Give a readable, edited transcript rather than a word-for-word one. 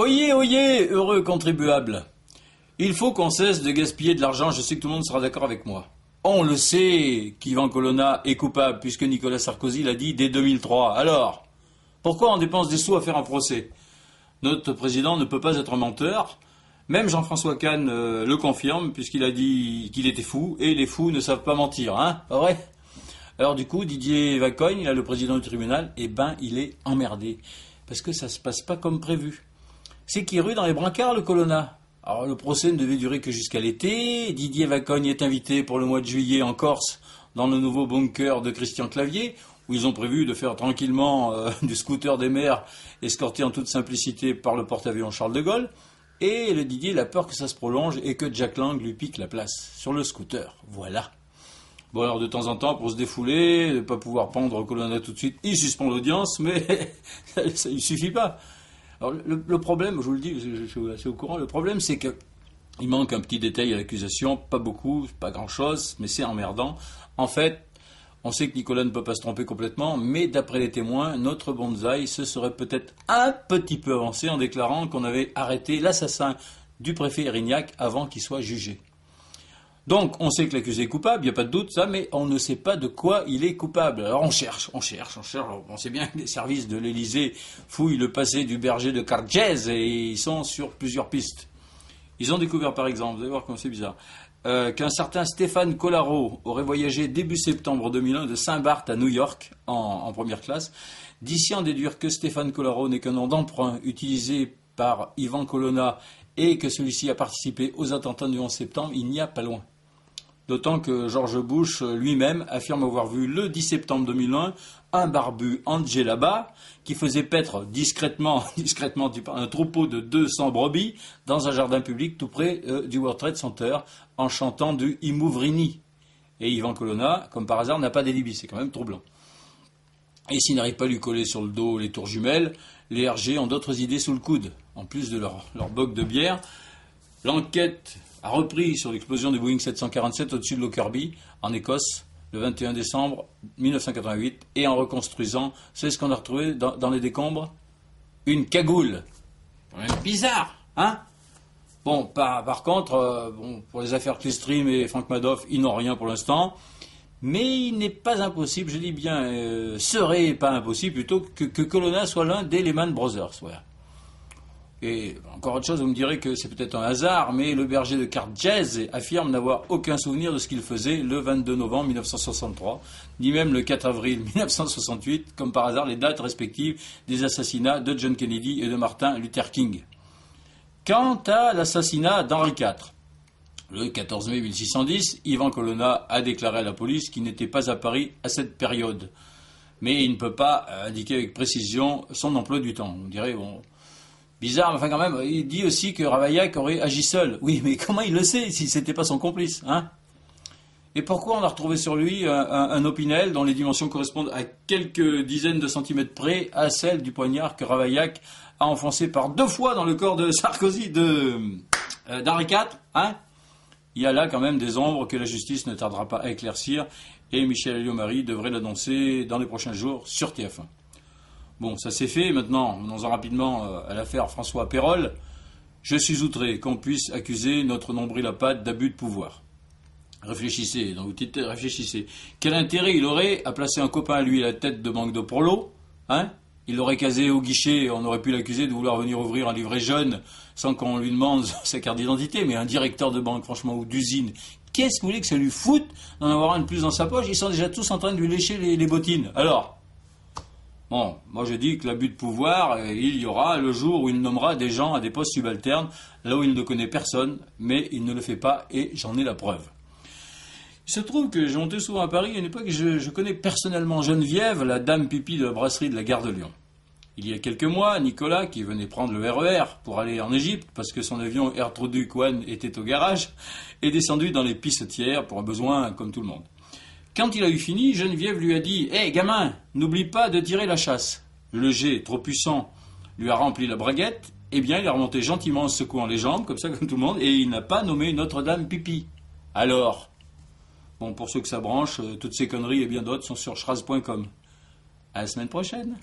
Oyez, oyez, heureux contribuables. Il faut qu'on cesse de gaspiller de l'argent, je sais que tout le monde sera d'accord avec moi. On le sait qu'Ivan Colonna est coupable, puisque Nicolas Sarkozy l'a dit dès 2003. Alors, pourquoi on dépense des sous à faire un procès? Notre président ne peut pas être menteur. Même Jean-François Kahn le confirme, puisqu'il a dit qu'il était fou, et les fous ne savent pas mentir, hein, pas vrai? Alors du coup, Didier Vacogne, là, le président du tribunal, eh ben, il est emmerdé, parce que ça se passe pas comme prévu. C'est qu'il rue dans les brancards, le Colonna. Alors le procès ne devait durer que jusqu'à l'été. Didier Vacogne est invité pour le mois de juillet en Corse, dans le nouveau bunker de Christian Clavier, où ils ont prévu de faire tranquillement du scooter des mers, escorté en toute simplicité par le porte-avions Charles de Gaulle. Et le Didier, il a peur que ça se prolonge et que Jack Lang lui pique la place sur le scooter. Voilà. Bon, alors de temps en temps, pour se défouler, ne pas pouvoir pendre Colonna tout de suite, il suspend l'audience, mais ça ne suffit pas. Alors le problème, je vous le dis, je suis assez au courant, le problème c'est que il manque un petit détail à l'accusation, pas beaucoup, pas grand-chose, mais c'est emmerdant. En fait, on sait que Nicolas ne peut pas se tromper complètement, mais d'après les témoins, notre bonsaï se serait peut-être un petit peu avancé en déclarant qu'on avait arrêté l'assassin du préfet Erignac avant qu'il soit jugé. Donc, on sait que l'accusé est coupable, il n'y a pas de doute, ça, mais on ne sait pas de quoi il est coupable. Alors, on cherche. On sait bien que les services de l'Élysée fouillent le passé du berger de Cargès et ils sont sur plusieurs pistes. Ils ont découvert, par exemple, vous allez voir comme c'est bizarre, qu'un certain Stéphane Collaro aurait voyagé début septembre 2001 de Saint-Barth à New York en première classe. D'ici en déduire que Stéphane Collaro n'est qu'un nom d'emprunt utilisé par Ivan Colonna et que celui-ci a participé aux attentats du 11 septembre, il n'y a pas loin. D'autant que George Bush lui-même affirme avoir vu le 10 septembre 2001 un barbu en djellaba qui faisait paître discrètement un troupeau de 200 brebis dans un jardin public tout près du World Trade Center en chantant du Imouvrini. Et Ivan Colonna, comme par hasard, n'a pas d'alibi, c'est quand même troublant. Et s'ils n'arrivent pas à lui coller sur le dos les tours jumelles, les RG ont d'autres idées sous le coude. En plus de leur boc de bière, l'enquête a repris sur l'explosion du Boeing 747 au-dessus de Lockerbie, en Écosse, le 21 décembre 1988, et en reconstruisant, c'est ce qu'on a retrouvé dans les décombres? Une cagoule. C'est quand même bizarre, hein? Bon, par contre, pour les affaires Clearstream et Frank Madoff, ils n'ont rien pour l'instant, mais il n'est pas impossible, je dis bien, serait pas impossible plutôt que Colonna soit l'un des Lehman Brothers, voilà. Et encore autre chose, vous me direz que c'est peut-être un hasard, mais le berger de Cargès affirme n'avoir aucun souvenir de ce qu'il faisait le 22 novembre 1963, ni même le 4 avril 1968, comme par hasard les dates respectives des assassinats de John Kennedy et de Martin Luther King. Quant à l'assassinat d'Henri IV, le 14 mai 1610, Ivan Colonna a déclaré à la police qu'il n'était pas à Paris à cette période. Mais il ne peut pas indiquer avec précision son emploi du temps. Vous me direz, bon, bizarre, mais enfin quand même, il dit aussi que Ravaillac aurait agi seul. Oui, mais comment il le sait si ce n'était pas son complice, hein? Et pourquoi on a retrouvé sur lui un opinel dont les dimensions correspondent à quelques dizaines de centimètres près à celle du poignard que Ravaillac a enfoncé par 2 fois dans le corps de Sarkozy, d'Henri IV, hein? Il y a là quand même des ombres que la justice ne tardera pas à éclaircir et Michel Alliot-Marie devrait l'annoncer dans les prochains jours sur TF1. Bon, ça c'est fait. Maintenant, venons-en rapidement à l'affaire François Pérol. Je suis outré qu'on puisse accuser notre nombril à pattes d'abus de pouvoir. Réfléchissez, dans vos petites têtes, réfléchissez. Quel intérêt il aurait à placer un copain à lui à la tête de Banque de Prolo, hein? Il l'aurait casé au guichet, on aurait pu l'accuser de vouloir venir ouvrir un livret jeune sans qu'on lui demande sa carte d'identité, mais un directeur de banque, franchement, ou d'usine, qu'est-ce que vous voulez que ça lui foute d'en avoir un de plus dans sa poche? Ils sont déjà tous en train de lui lécher les bottines. Alors, bon, moi je dis que l'abus de pouvoir, il y aura le jour où il nommera des gens à des postes subalternes, là où il ne connaît personne, mais il ne le fait pas, et j'en ai la preuve. Il se trouve que j'ai monté souvent à Paris à une époque, je connais personnellement Geneviève, la dame pipi de la brasserie de la gare de Lyon. Il y a quelques mois, Nicolas, qui venait prendre le RER pour aller en Égypte, parce que son avion Air Trudeau One était au garage, est descendu dans les pissetières pour un besoin comme tout le monde. Quand il a eu fini, Geneviève lui a dit « Hé, gamin, n'oublie pas de tirer la chasse ». Le jet, trop puissant, lui a rempli la braguette, eh bien il est remonté gentiment en secouant les jambes, comme ça, comme tout le monde, et il n'a pas nommé Notre-Dame pipi. Alors, bon, pour ceux que ça branche, toutes ces conneries et bien d'autres sont sur schraz.com. À la semaine prochaine.